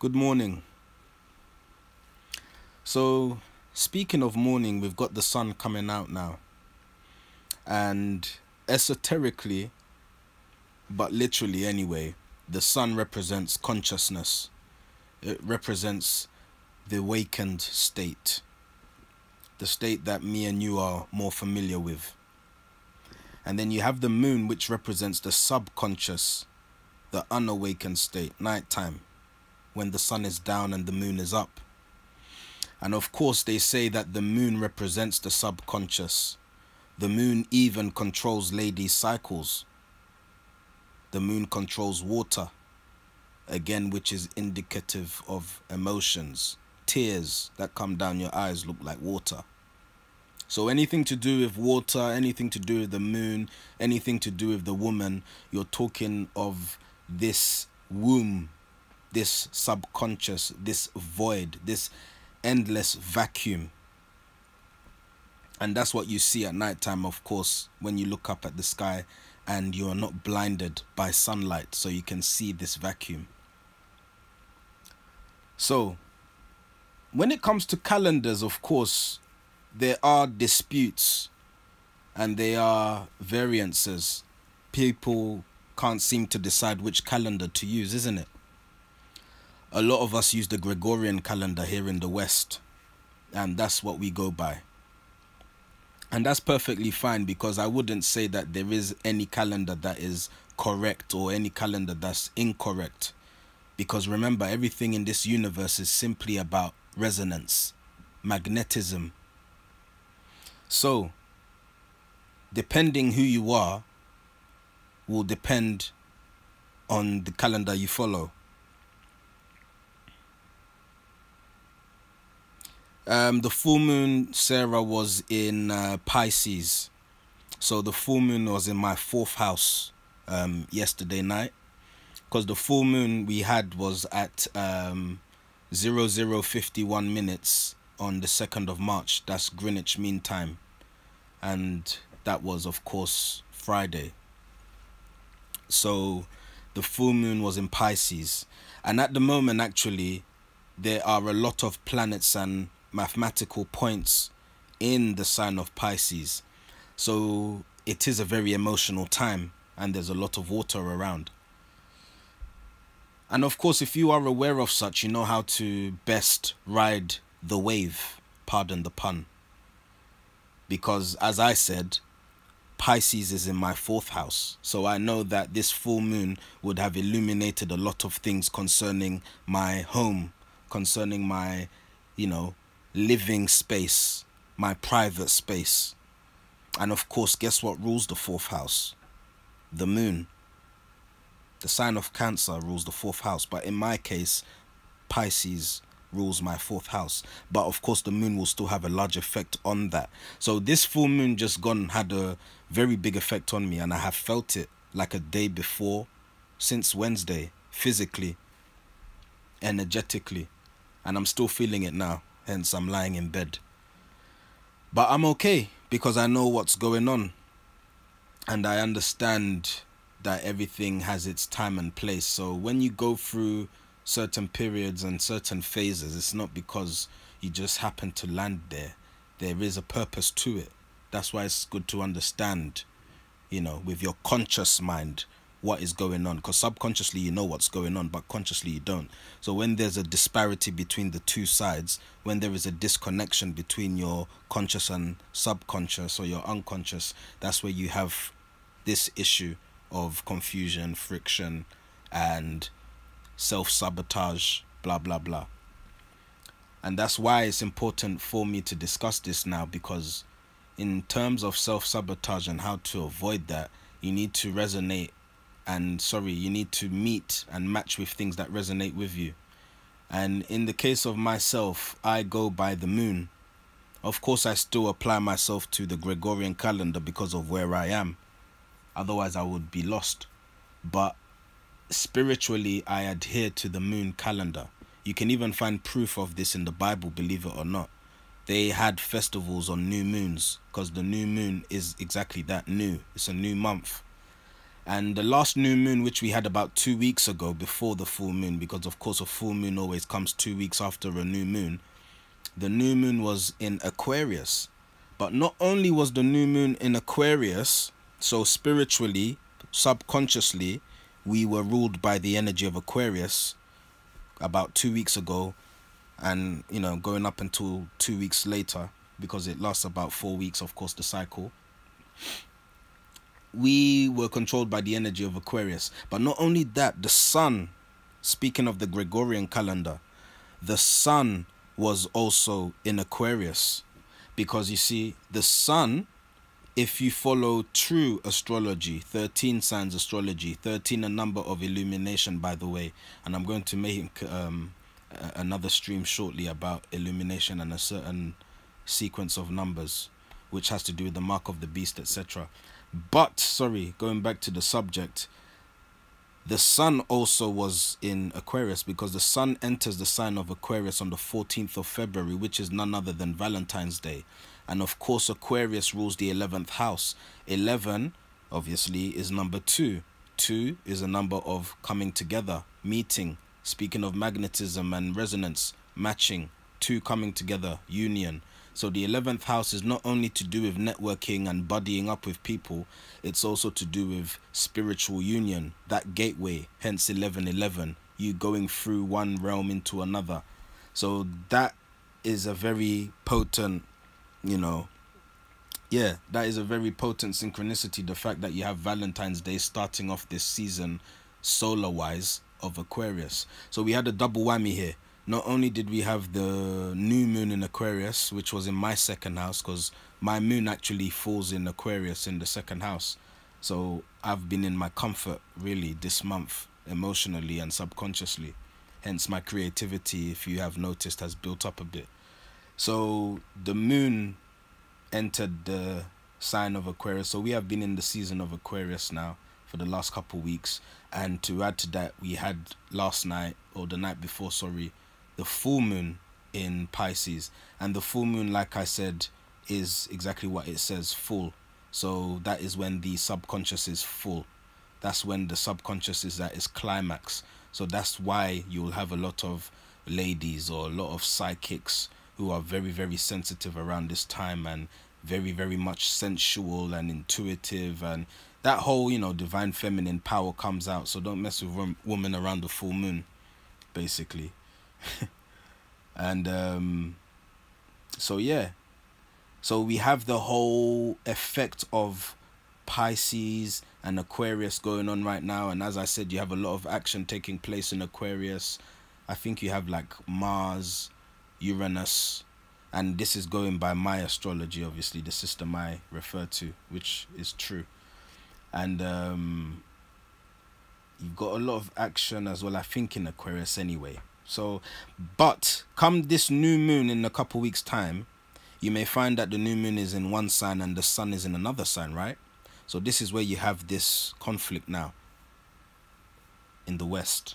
Good morning. So, speaking of morning, we've got the sun coming out now. And esoterically, but literally anyway, the sun represents consciousness. It represents the awakened state. The state that me and you are more familiar with. And then you have the moon, which represents the subconscious, the unawakened state, nighttime, when the sun is down and the moon is up. And of course, they say that the moon represents the subconscious. The moon even controls ladies' cycles. The moon controls water, again, which is indicative of emotions. Tears that come down your eyes look like water. So anything to do with water, anything to do with the moon, anything to do with the woman, you're talking of this womb, this subconscious, this void, this endless vacuum. And that's what you see at nighttime, of course, when you look up at the sky and you are not blinded by sunlight, so you can see this vacuum. So when it comes to calendars, of course, there are disputes and there are variances. People can't seem to decide which calendar to use, isn't it? A lot of us use the Gregorian calendar here in the West, and that's what we go by. And that's perfectly fine, because I wouldn't say that there is any calendar that is correct or any calendar that's incorrect. Because remember, everything in this universe is simply about resonance, magnetism. So, depending who you are will depend on the calendar you follow. The full moon, Sarah, was in Pisces. So the full moon was in my 4th house yesterday night. Because the full moon we had was at 00:51 minutes on the 2nd of March. That's Greenwich Mean Time. And that was, of course, Friday. So the full moon was in Pisces. And at the moment, actually, there are a lot of planets and mathematical points in the sign of Pisces. So it is a very emotional time, and there's a lot of water around. And of course, if you are aware of such, you know how to best ride the wave, pardon the pun. Because as I said, Pisces is in my 4th house. So I know that this full moon would have illuminated a lot of things concerning my home, concerning my, living space, my private space. And of course, guess what rules the 4th house? The moon. The sign of Cancer rules the 4th house. But in my case, Pisces rules my 4th house. But of course, the moon will still have a large effect on that. So this full moon just gone had a very big effect on me. And I have felt it like a day before, since Wednesday, physically, energetically. And I'm still feeling it now. Hence, I'm lying in bed. But I'm okay, because I know what's going on. And I understand that everything has its time and place. So when you go through certain periods and certain phases, it's not because you just happen to land there. There is a purpose to it. That's why it's good to understand, with your conscious mind, what is going on. Because subconsciously you know what's going on, but consciously you don't. So when there's a disparity between the two sides, when there is a disconnection between your conscious and subconscious, or your unconscious, that's where you have this issue of confusion, friction, and self-sabotage, blah blah blah. And that's why it's important for me to discuss this now, because in terms of self-sabotage and how to avoid that, you need to you need to meet and match with things that resonate with you. And in the case of myself, I go by the moon. Of course, I still apply myself to the Gregorian calendar because of where I am. Otherwise, I would be lost. But spiritually, I adhere to the moon calendar. You can even find proof of this in the Bible, believe it or not. They had festivals on new moons, because the new moon is exactly that, new. It's a new month. And the last new moon, which we had about 2 weeks ago before the full moon, because of course a full moon always comes 2 weeks after a new moon, the new moon was in Aquarius. But not only was the new moon in Aquarius, so spiritually, subconsciously, we were ruled by the energy of Aquarius about 2 weeks ago, and you know, going up until 2 weeks later, because it lasts about 4 weeks, of course, the cycle. We were controlled by the energy of Aquarius. But not only that, the sun, speaking of the Gregorian calendar, the sun was also in Aquarius. Because you see, the sun, if you follow true astrology, 13 signs astrology, 13 a number of illumination, by the way, and I'm going to make another stream shortly about illumination and a certain sequence of numbers, which has to do with the mark of the beast, etc. But, sorry, going back to the subject, the sun also was in Aquarius, because the sun enters the sign of Aquarius on the 14th of February, which is none other than Valentine's Day. And of course, Aquarius rules the 11th house. 11, obviously, is number 2. 2 is a number of coming together, meeting, speaking of magnetism and resonance, matching, 2 coming together, union. So the 11th house is not only to do with networking and buddying up with people, it's also to do with spiritual union, that gateway, hence 1111, you going through one realm into another. So that is a very potent, you know, yeah, that is a very potent synchronicity, the fact that you have Valentine's Day starting off this season solar-wise of Aquarius. So we had a double whammy here. Not only did we have the new moon in Aquarius, which was in my second house, because my moon actually falls in Aquarius in the second house. So I've been in my comfort, really, this month, emotionally and subconsciously. Hence my creativity, if you have noticed, has built up a bit. So the moon entered the sign of Aquarius. So we have been in the season of Aquarius now for the last couple of weeks. And to add to that, we had last night, or the night before, sorry, the full moon in Pisces. And the full moon, like I said, is exactly what it says, full. So that is when the subconscious is full. That's when the subconscious is at its climax. So that's why you'll have a lot of ladies or a lot of psychics who are very, very sensitive around this time, and very, very much sensual and intuitive, and that whole, you know, divine feminine power comes out. So don't mess with women around the full moon, basically. And so yeah, so we have the whole effect of Pisces and Aquarius going on right now. And as I said, you have a lot of action taking place in Aquarius. I think you have like Mars, Uranus, and this is going by my astrology, obviously, the system I refer to, which is true. And you've got a lot of action as well, I think, in Aquarius anyway. So, but come this new moon in a couple weeks' time, you may find that the new moon is in one sign and the sun is in another sign, right? So this is where you have this conflict now in the West.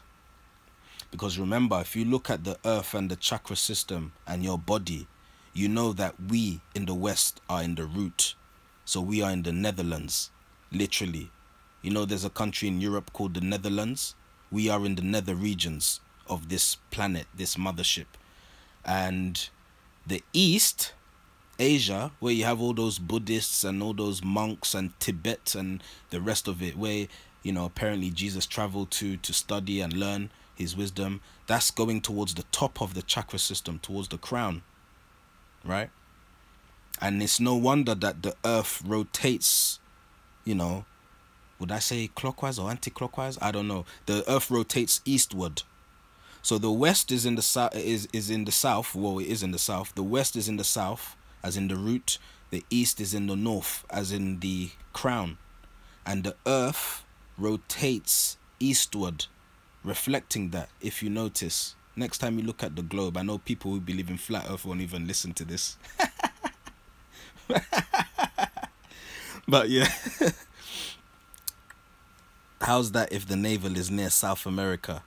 Because remember, if you look at the earth and the chakra system and your body, you know that we in the West are in the root. So we are in the Netherlands, literally. You know, there's a country in Europe called the Netherlands. We are in the nether regions of this planet, this mothership. And the East, Asia, where you have all those Buddhists and all those monks and Tibet and the rest of it, where, you know, apparently Jesus traveled to study and learn his wisdom, that's going towards the top of the chakra system, towards the crown, right? And it's no wonder that the earth rotates, you know, would I say clockwise or anti-clockwise? I don't know. The earth rotates eastward. So the west is in the south, is in the south. Well, it is in the south. The west is in the south, as in the root. The east is in the north, as in the crown. And the earth rotates eastward, reflecting that, if you notice. Next time you look at the globe, I know people who believe in flat earth won't even listen to this. But yeah. How's that if the navel is near South America?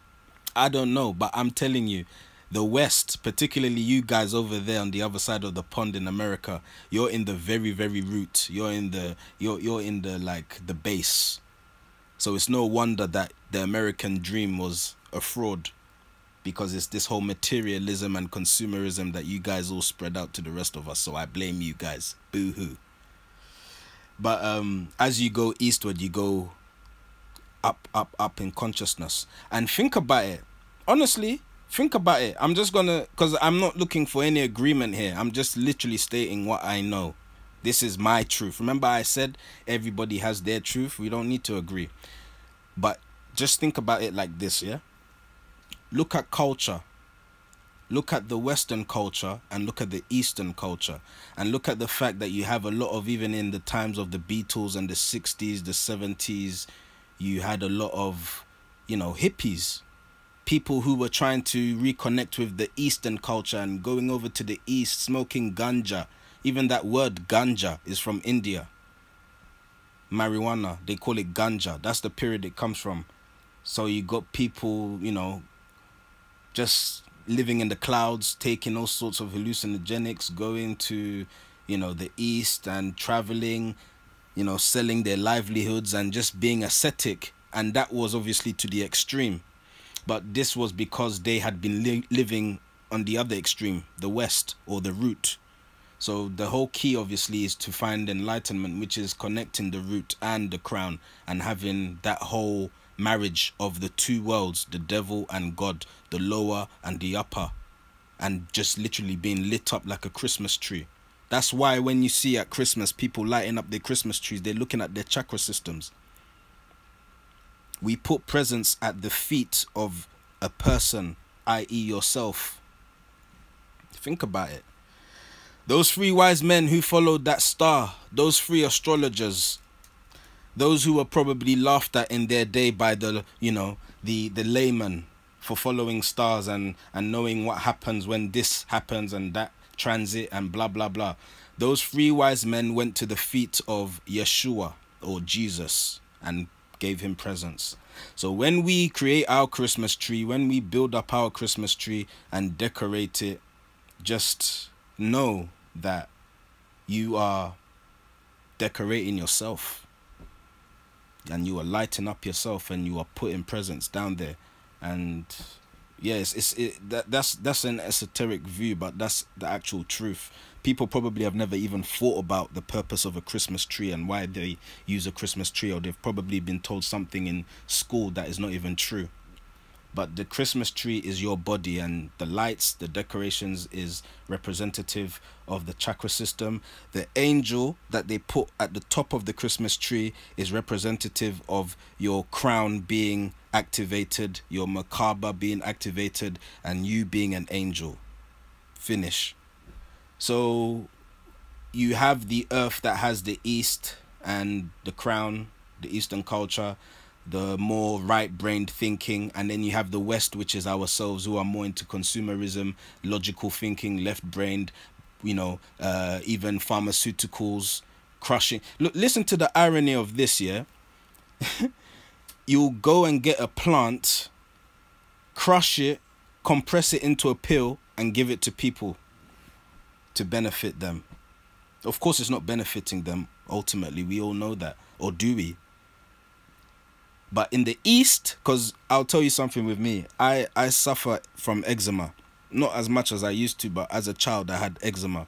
I don't know, but I'm telling you, the West, particularly you guys over there on the other side of the pond in America, you're in the very, very root. You're in the like the base. So it's no wonder that the American dream was a fraud, because it's this whole materialism and consumerism that you guys all spread out to the rest of us. So I blame you guys. Boo-hoo. But as you go eastward, you go up in consciousness. And think about it. Honestly, think about it. I'm just gonna, because I'm not looking for any agreement here. I'm just literally stating what I know. This is my truth. Remember I said everybody has their truth. We don't need to agree. But just think about it like this, yeah? Look at culture. Look at the Western culture and look at the Eastern culture. And look at the fact that you have a lot of, even in the times of the Beatles and the 60s, the 70s, you had a lot of, you know, hippies. People who were trying to reconnect with the Eastern culture and going over to the East, smoking ganja. Even that word ganja is from India. Marijuana, they call it ganja. That's the period it comes from. So you got people, you know, just living in the clouds, taking all sorts of hallucinogenics, going to, you know, the East and traveling, you know, selling their livelihoods and just being ascetic. And that was obviously to the extreme. But this was because they had been living on the other extreme, the West, or the root. So the whole key obviously is to find enlightenment, which is connecting the root and the crown and having that whole marriage of the two worlds, the devil and God, the lower and the upper, and just literally being lit up like a Christmas tree. That's why when you see at Christmas people lighting up their Christmas trees, they're looking at their chakra systems. We put presents at the feet of a person, i.e. yourself. Think about it. Those 3 wise men who followed that star, those 3 astrologers, those who were probably laughed at in their day by the, you know, the layman for following stars and knowing what happens when this happens and that transit and blah, blah, blah. Those 3 wise men went to the feet of Yeshua or Jesus and gave him presents. So when we create our Christmas tree, when we build up our Christmas tree and decorate it, just know that you are decorating yourself. And you are lighting up yourself and you are putting presents down there. And yes, that's an esoteric view, but that's the actual truth. People probably have never even thought about the purpose of a Christmas tree and why they use a Christmas tree, or they've probably been told something in school that is not even true. But the Christmas tree is your body, and the lights, the decorations is representative of the chakra system. The angel that they put at the top of the Christmas tree is representative of your crown being activated, your Merkaba being activated, and you being an angel. Finish. So you have the earth that has the East and the crown, the Eastern culture, the more right-brained thinking, and then you have the West, which is ourselves, who are more into consumerism, logical thinking, left-brained, you know, even pharmaceuticals, crushing. Look, listen to the irony of this, yeah? You'll go and get a plant, crush it, compress it into a pill, and give it to people to benefit them. Of course, it's not benefiting them, ultimately. We all know that. Or do we? But in the East, because I'll tell you something with me, I suffer from eczema. Not as much as I used to, but as a child I had eczema.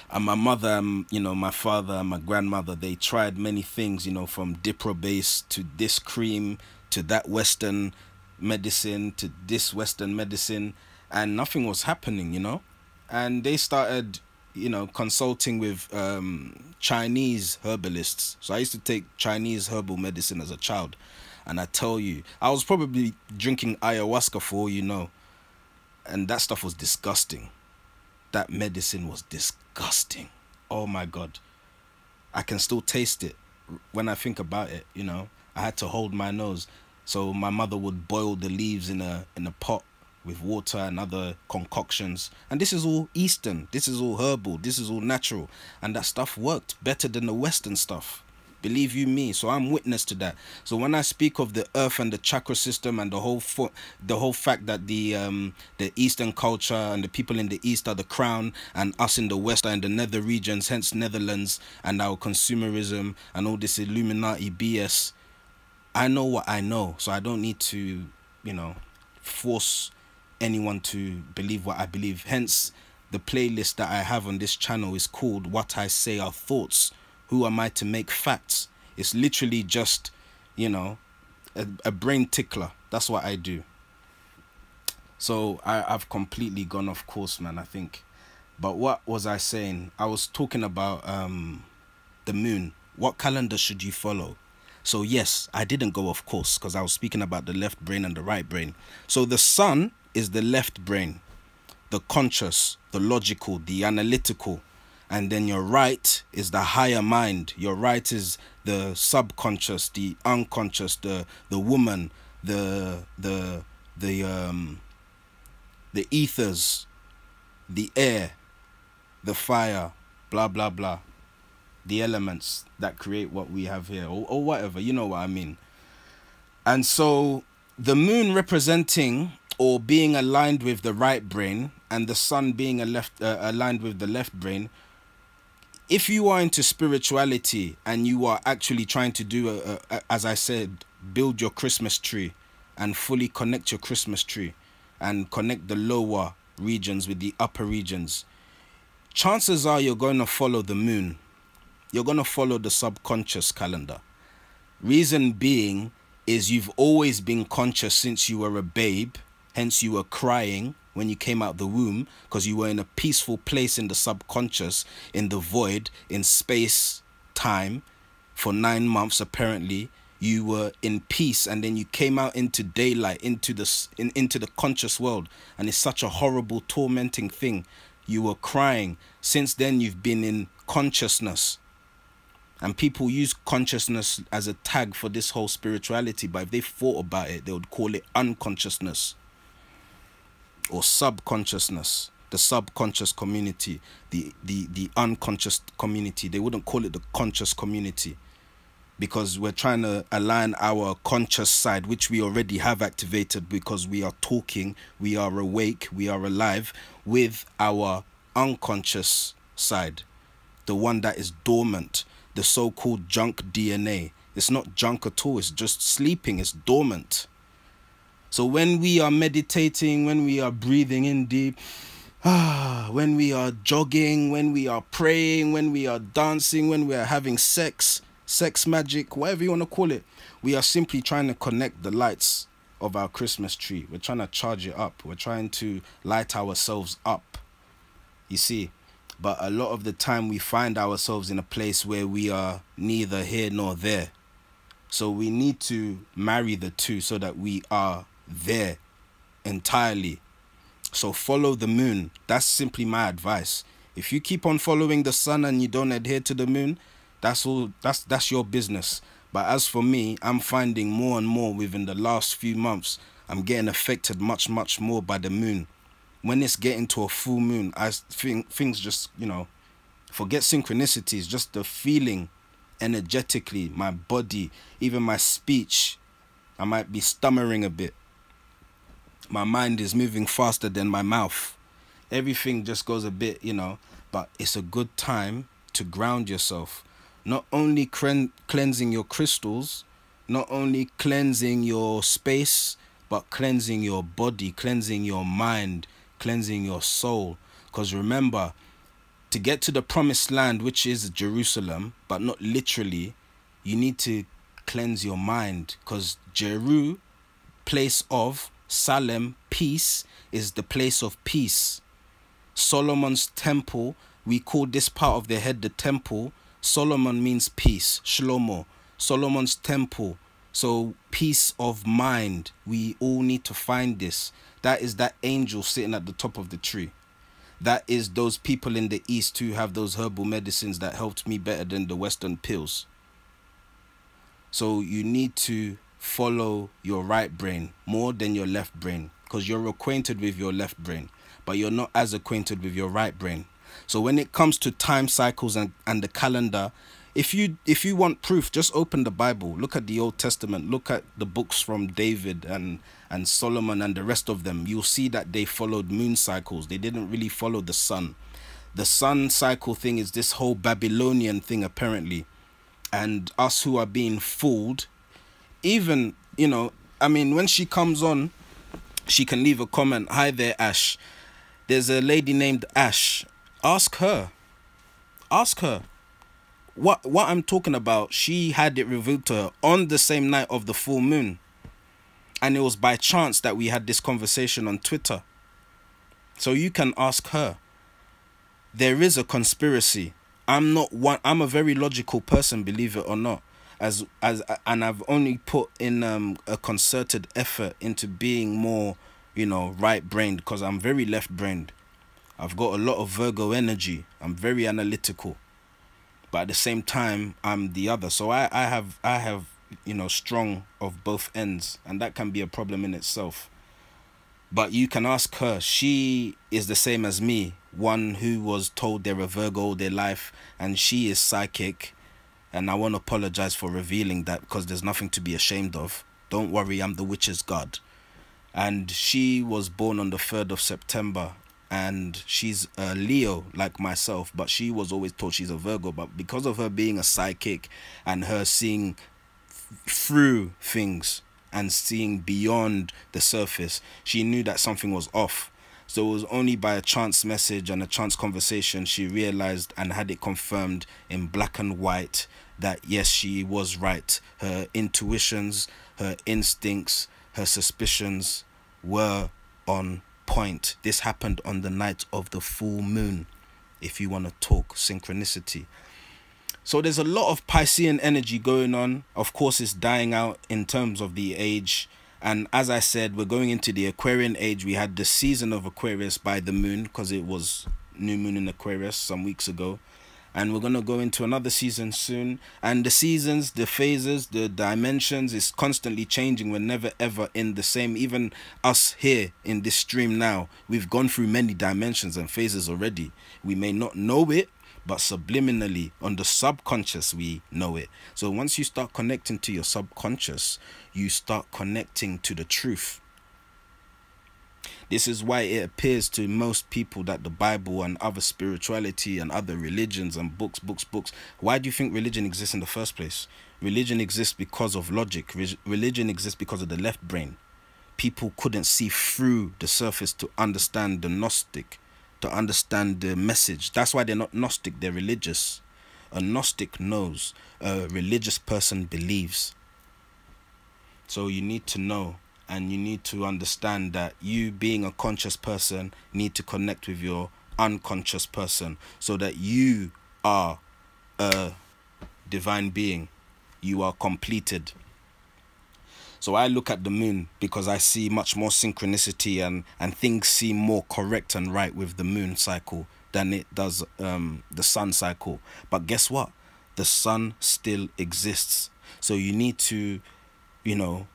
And my mother, you know, my father and my grandmother, they tried many things, you know, from Dipro-Base to this cream to that Western medicine to this Western medicine, and nothing was happening, you know. And they started, you know, consulting with Chinese herbalists. So I used to take Chinese herbal medicine as a child. And I tell you, I was probably drinking ayahuasca for all you know. And that stuff was disgusting. That medicine was disgusting. Oh my God. I can still taste it when I think about it, you know. I had to hold my nose. So my mother would boil the leaves in a pot with water and other concoctions. And this is all Eastern. This is all herbal. This is all natural. And that stuff worked better than the Western stuff. Believe you me. So I'm witness to that. So when I speak of the earth and the chakra system and the whole fact that the Eastern culture and the people in the East are the crown and us in the West are in the nether regions, hence Netherlands, and our consumerism and all this Illuminati BS, I know what I know, so I don't need to, you know, force anyone to believe what I believe. Hence, the playlist that I have on this channel is called What I Say Are Thoughts. Who am I to make facts? It's literally just, you know, a brain tickler. That's what I do. So I've completely gone off course, man, I think. But what was I saying? I was talking about the moon. What calendar should you follow? So yes, I didn't go off course because I was speaking about the left brain and the right brain. So the sun is the left brain, the conscious, the logical, the analytical. And then your right is the higher mind. Your right is the subconscious, the unconscious, the woman, the ethers, the air, the fire, blah blah blah, the elements that create what we have here, or whatever, you know what I mean. And so the moon representing or being aligned with the right brain, and the sun being aligned with the left brain. If you are into spirituality and you are actually trying to do as I said, build your Christmas tree and fully connect your Christmas tree and connect the lower regions with the upper regions, chances are you're going to follow the moon. You're going to follow the subconscious calendar. Reason being is you've always been conscious since you were a babe. Hence you were crying when you came out the womb, because you were in a peaceful place in the subconscious, in the void, in space, time. For 9 months, apparently, you were in peace, and then you came out into daylight, into the conscious world. And it's such a horrible, tormenting thing. You were crying. Since then, you've been in consciousness. And people use consciousness as a tag for this whole spirituality, but if they thought about it, they would call it unconsciousness or subconsciousness, the subconscious community, the unconscious community. They wouldn't call it the conscious community, because we're trying to align our conscious side, which we already have activated because we are talking, we are awake, we are alive, with our unconscious side, the one that is dormant, the so-called junk DNA. It's not junk at all, it's just sleeping, it's dormant. So when we are meditating, when we are breathing in deep, when we are jogging, when we are praying, when we are dancing, when we are having sex magic, whatever you want to call it, we are simply trying to connect the lights of our Christmas tree. We're trying to charge it up. We're trying to light ourselves up, you see. But a lot of the time we find ourselves in a place where we are neither here nor there. So we need to marry the two so that we are there entirely. So follow the moon. That's simply my advice. If you keep on following the sun and you don't adhere to the moon, that's your business. But as for me, I'm finding more and more within the last few months, I'm getting affected much more by the moon. When it's getting to a full moon, I think things just, you know, forget synchronicities, just the feeling energetically, my body, even my speech, I might be stammering a bit. My mind is moving faster than my mouth. Everything just goes a bit, you know, but it's a good time to ground yourself. Not only cleansing your crystals, not only cleansing your space, but cleansing your body, cleansing your mind, cleansing your soul. Because remember, to get to the promised land, which is Jerusalem, but not literally, you need to cleanse your mind. Because Jeru, place of, Salem, peace, is the place of peace. Solomon's temple, we call this part of the head the temple. Solomon means peace, Shlomo, Solomon's temple. So peace of mind, we all need to find this. That is that angel sitting at the top of the tree. That is those people in the East who have those herbal medicines that helped me better than the Western pills. So you need to follow your right brain more than your left brain, because you're acquainted with your left brain, but you're not as acquainted with your right brain. So when it comes to time cycles and the calendar, if you want proof, just open the Bible, look at the Old Testament, look at the books from David and Solomon and the rest of them. You'll see that they followed moon cycles. They didn't really follow the sun. The sun cycle thing is this whole Babylonian thing apparently, and us who are being fooled even, you know, I mean, when she comes on, she can leave a comment. Hi there, Ash. There's a lady named Ash. Ask her. Ask her. What I'm talking about, she had it revealed to her on the same night of the full moon. And it was by chance that we had this conversation on Twitter. So you can ask her. There is a conspiracy. I'm a very logical person, believe it or not. And I've only put in a concerted effort into being more, you know, right-brained, because I'm very left-brained. I've got a lot of Virgo energy. I'm very analytical. But at the same time, I'm the other. So I have, you know, strong of both ends, and that can be a problem in itself. But you can ask her. She is the same as me, one who was told they're a Virgo all their life, and she is psychic. And I want to apologize for revealing that, because there's nothing to be ashamed of. Don't worry, I'm the witch's god. And she was born on the 3rd of September. And she's a Leo like myself, but she was always told she's a Virgo. But because of her being a psychic and her seeing through things and seeing beyond the surface, she knew that something was off. So it was only by a chance message and a chance conversation she realized and had it confirmed in black and white that yes, she was right. Her intuitions, her instincts, her suspicions were on point. This happened on the night of the full moon, if you want to talk synchronicity. So there's a lot of Piscean energy going on. Of course, it's dying out in terms of the age. And as I said, we're going into the Aquarian age. We had the season of Aquarius by the moon, because it was new moon in Aquarius some weeks ago. And we're going to go into another season soon. And the seasons, the phases, the dimensions is constantly changing. We're never ever in the same. Even us here in this stream now, we've gone through many dimensions and phases already. We may not know it, but subliminally on the subconscious we know it. So once you start connecting to your subconscious, you start connecting to the truth. This is why it appears to most people that the Bible and other spirituality and other religions and books. Why do you think religion exists in the first place? Religion exists because of logic. Religion exists because of the left brain. People couldn't see through the surface to understand the Gnostic, to understand the message. That's why they're not Gnostic, they're religious. A Gnostic knows, a religious person believes. So you need to know, and you need to understand that you, being a conscious person, need to connect with your unconscious person, so that you are a divine being. You are completed. So I look at the moon because I see much more synchronicity, and things seem more correct and right with the moon cycle than it does the sun cycle. But guess what? The sun still exists. So you need to, you know,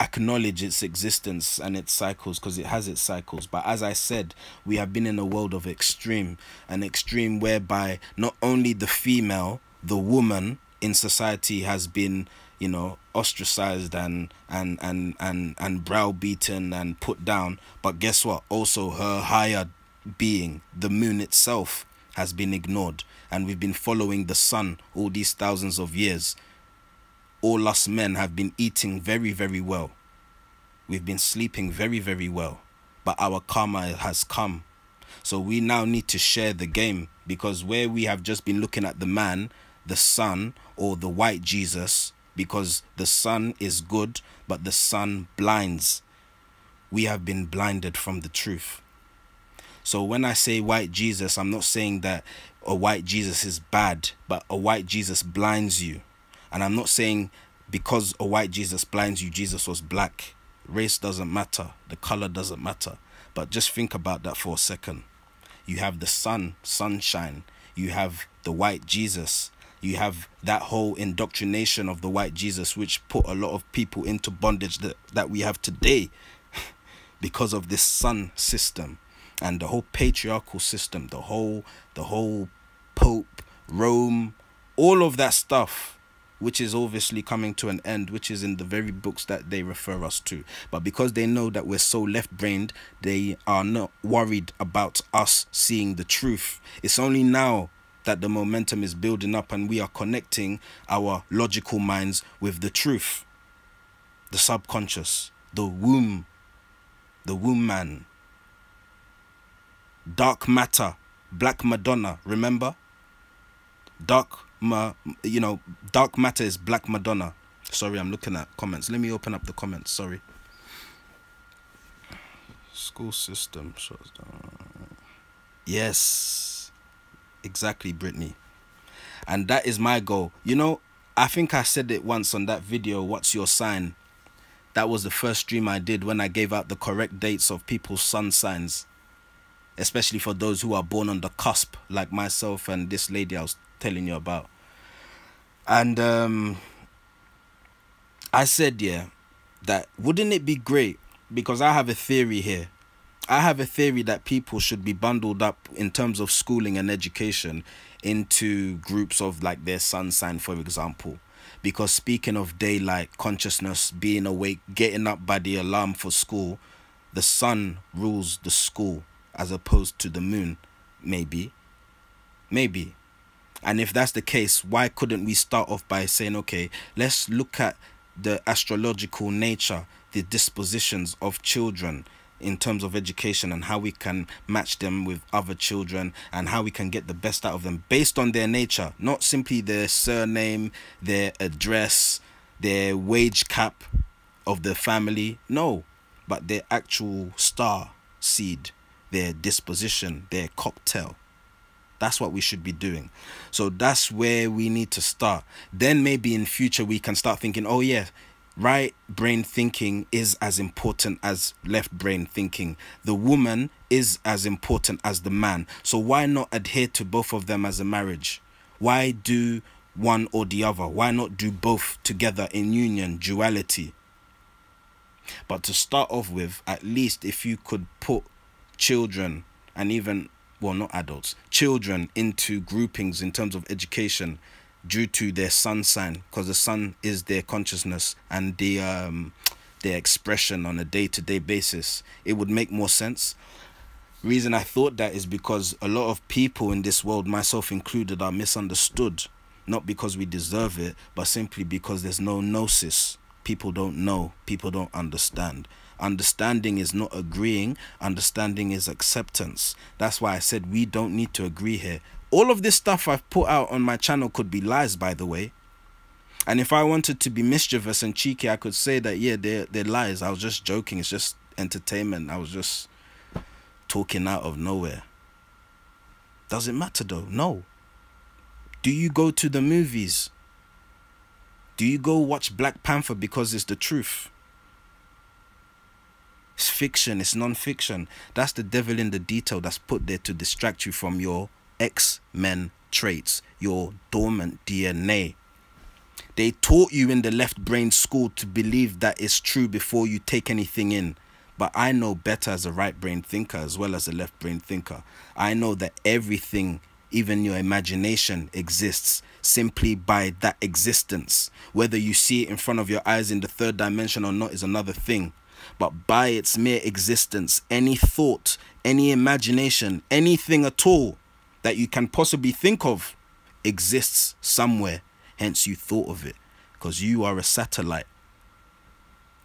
acknowledge its existence and its cycles, because it has its cycles. But as I said, we have been in a world of extreme, an extreme whereby not only the female, the woman in society has been, you know, ostracized and browbeaten and put down, but guess what? Also her higher being, the moon itself, has been ignored. And we've been following the sun all these thousands of years. All us men have been eating very, very well. We've been sleeping very, very well. But our karma has come. So we now need to share the game, because where we have just been looking at the man, the sun, or the white Jesus, because the sun is good, but the sun blinds. We have been blinded from the truth. So when I say white Jesus, I'm not saying that a white Jesus is bad, but a white Jesus blinds you. And I'm not saying because a white Jesus blinds you, Jesus was black. Race doesn't matter. The color doesn't matter. But just think about that for a second. You have the sun, sunshine. You have the white Jesus. You have that whole indoctrination of the white Jesus, which put a lot of people into bondage that we have today because of this sun system and the whole patriarchal system, the whole Pope, Rome, all of that stuff, which is obviously coming to an end, which is in the very books that they refer us to. But because they know that we're so left-brained, they are not worried about us seeing the truth. It's only now that the momentum is building up and we are connecting our logical minds with the truth. the subconscious, the womb man, dark matter, Black Madonna, remember? Dark matter is Black Madonna. Sorry, I'm looking at comments. Let me open up the comments, sorry. School system shows down. Yes, exactly, Brittany. And that is my goal. You know, I think I said it once on that video, What's Your Sign? That was the first stream I did when I gave out the correct dates of people's sun signs. Especially for those who are born on the cusp, like myself and this lady I was telling you about. And I said, yeah, that wouldn't it be great? Because I have a theory here. I have a theory that people should be bundled up in terms of schooling and education into groups of like their sun sign, for example. Because speaking of daylight, consciousness, being awake, getting up by the alarm for school, the sun rules the school as opposed to the moon, maybe. And if that's the case, why couldn't we start off by saying, okay, let's look at the astrological nature, the dispositions of children in terms of education and how we can match them with other children and how we can get the best out of them based on their nature, not simply their surname, their address, their wage cap of the family, no, but their actual star seed, their disposition, their cocktail. That's what we should be doing. So that's where we need to start. Then maybe in future we can start thinking, oh yeah, right brain thinking is as important as left brain thinking. The woman is as important as the man. So why not adhere to both of them as a marriage? Why do one or the other? Why not do both together in union, duality? But to start off with, at least if you could put children and even, well, not adults, children into groupings in terms of education due to their sun sign, because the sun is their consciousness and their expression on a day-to-day basis, it would make more sense. Reason I thought that is because a lot of people in this world, myself included, are misunderstood, not because we deserve it, but simply because there's no gnosis. People don't know, people don't understand. Understanding is not agreeing, understanding is acceptance. That's why I said we don't need to agree here. All of this stuff I've put out on my channel could be lies, by the way. And if I wanted to be mischievous and cheeky, I could say that, yeah, they're lies. I was just joking. It's just entertainment. I was just talking out of nowhere. Does it matter though? No. Do you go to the movies? Do you go watch Black Panther because it's the truth? It's fiction, it's non-fiction. That's the devil in the detail that's put there to distract you from your X-Men traits, your dormant DNA. They taught you in the left brain school to believe that it's true before you take anything in. But I know better as a right brain thinker as well as a left brain thinker. I know that everything, even your imagination, exists simply by that existence. Whether you see it in front of your eyes in the third dimension or not is another thing. But by its mere existence, any thought, any imagination, anything at all that you can possibly think of exists somewhere. Hence you thought of it, because you are a satellite.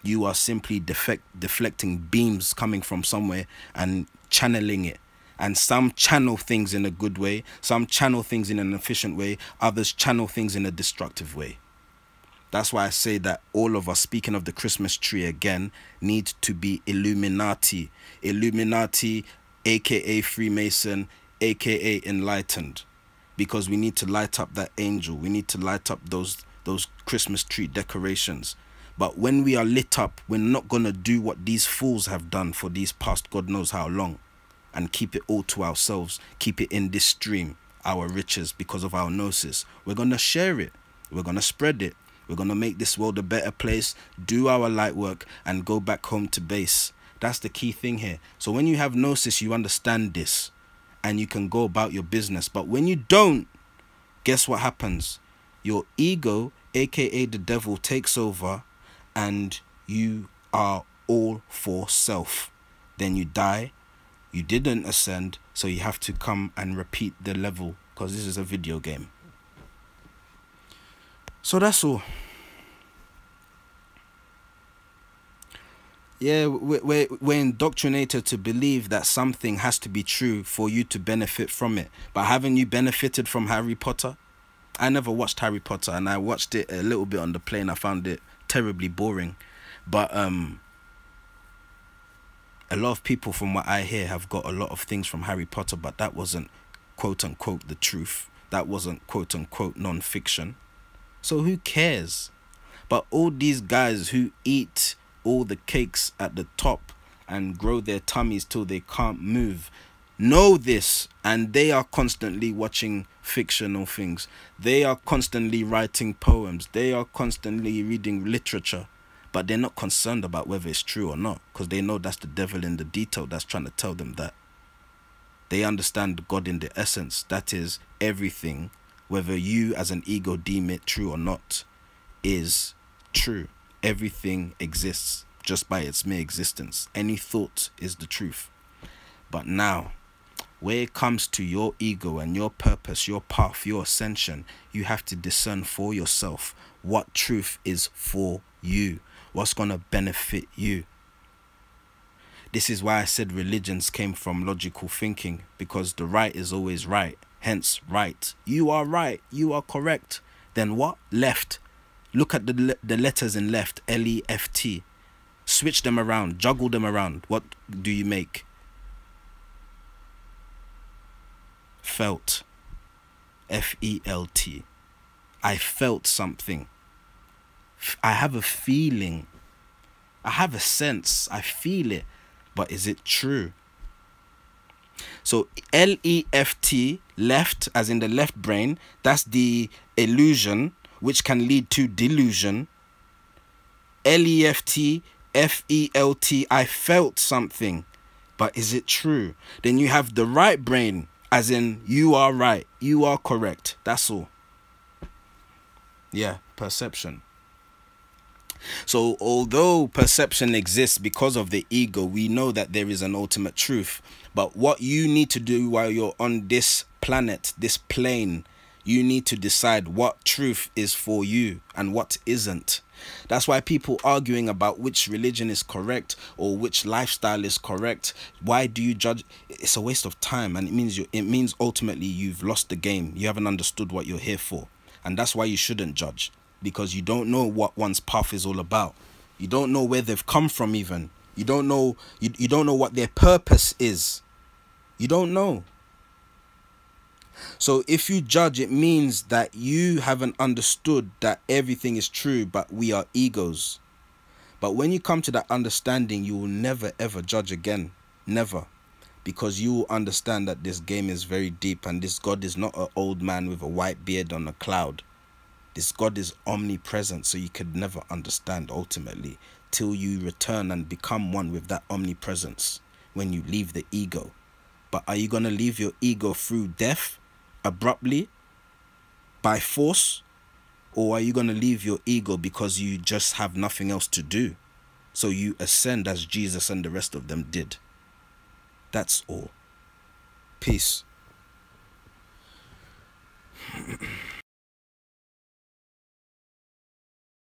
You are simply deflecting beams coming from somewhere and channeling it. And some channel things in a good way, some channel things in an efficient way, others channel things in a destructive way. That's why I say that all of us, speaking of the Christmas tree again, need to be Illuminati. Illuminati, aka Freemason, aka enlightened. Because we need to light up that angel. We need to light up those Christmas tree decorations. But when we are lit up, we're not going to do what these fools have done for these past God knows how long. And keep it all to ourselves. Keep it in this stream, our riches, because of our gnosis. We're going to share it. We're going to spread it. We're going to make this world a better place, do our light work, and go back home to base. That's the key thing here. So when you have gnosis, you understand this, and you can go about your business. But when you don't, guess what happens? Your ego, aka the devil, takes over, and you are all for self. Then you die. You didn't ascend, so you have to come and repeat the level, because this is a video game. So that's all. Yeah, we're indoctrinated to believe that something has to be true for you to benefit from it. But haven't you benefited from Harry Potter? I never watched Harry Potter, and I watched it a little bit on the plane. I found it terribly boring. But a lot of people, from what I hear, have got a lot of things from Harry Potter, but that wasn't quote unquote the truth. That wasn't quote unquote non-fiction. So who cares? But all these guys who eat all the cakes at the top and grow their tummies till they can't move know this, and they are constantly watching fictional things. They are constantly writing poems. They are constantly reading literature, but they're not concerned about whether it's true or not, because they know that's the devil in the detail that's trying to tell them that. They understand God in the essence, that is everything, whether you as an ego deem it true or not, is true. Everything exists just by its mere existence. Any thought is the truth. But now, where it comes to your ego and your purpose, your path, your ascension, you have to discern for yourself what truth is for you, what's going to benefit you. This is why I said religions came from logical thinking, because the right is always right, hence right. You are right, you are correct. Then what? Left. Look at the letters in left, L-E-F-T. Switch them around, juggle them around. What do you make? Felt. F-E-L-T. I felt something. I have a feeling. I have a sense. I feel it. But is it true? So L-E-F-T, left, as in the left brain, that's the illusion, which can lead to delusion. L-E-F-T, F-E-L-T, I felt something. But is it true? Then you have the right brain, as in you are right, you are correct. That's all. Yeah, perception. So although perception exists because of the ego, we know that there is an ultimate truth. But what you need to do while you're on this planet, this plane, you need to decide what truth is for you and what isn't. That's why people arguing about which religion is correct or which lifestyle is correct. Why do you judge? It's a waste of time, and it means ultimately you've lost the game. You haven't understood what you're here for. And that's why you shouldn't judge, because you don't know what one's path is all about. You don't know where they've come from even. You don't know you don't know what their purpose is. You don't know. So if you judge, it means that you haven't understood that everything is true, but we are egos. But when you come to that understanding, you will never ever judge again. Never. Because you will understand that this game is very deep, and this God is not an old man with a white beard on a cloud. This God is omnipresent, so you could never understand ultimately till you return and become one with that omnipresence when you leave the ego. But are you going to leave your ego through death, abruptly, by force? Or are you going to leave your ego because you just have nothing else to do? So you ascend as Jesus and the rest of them did. That's all. Peace.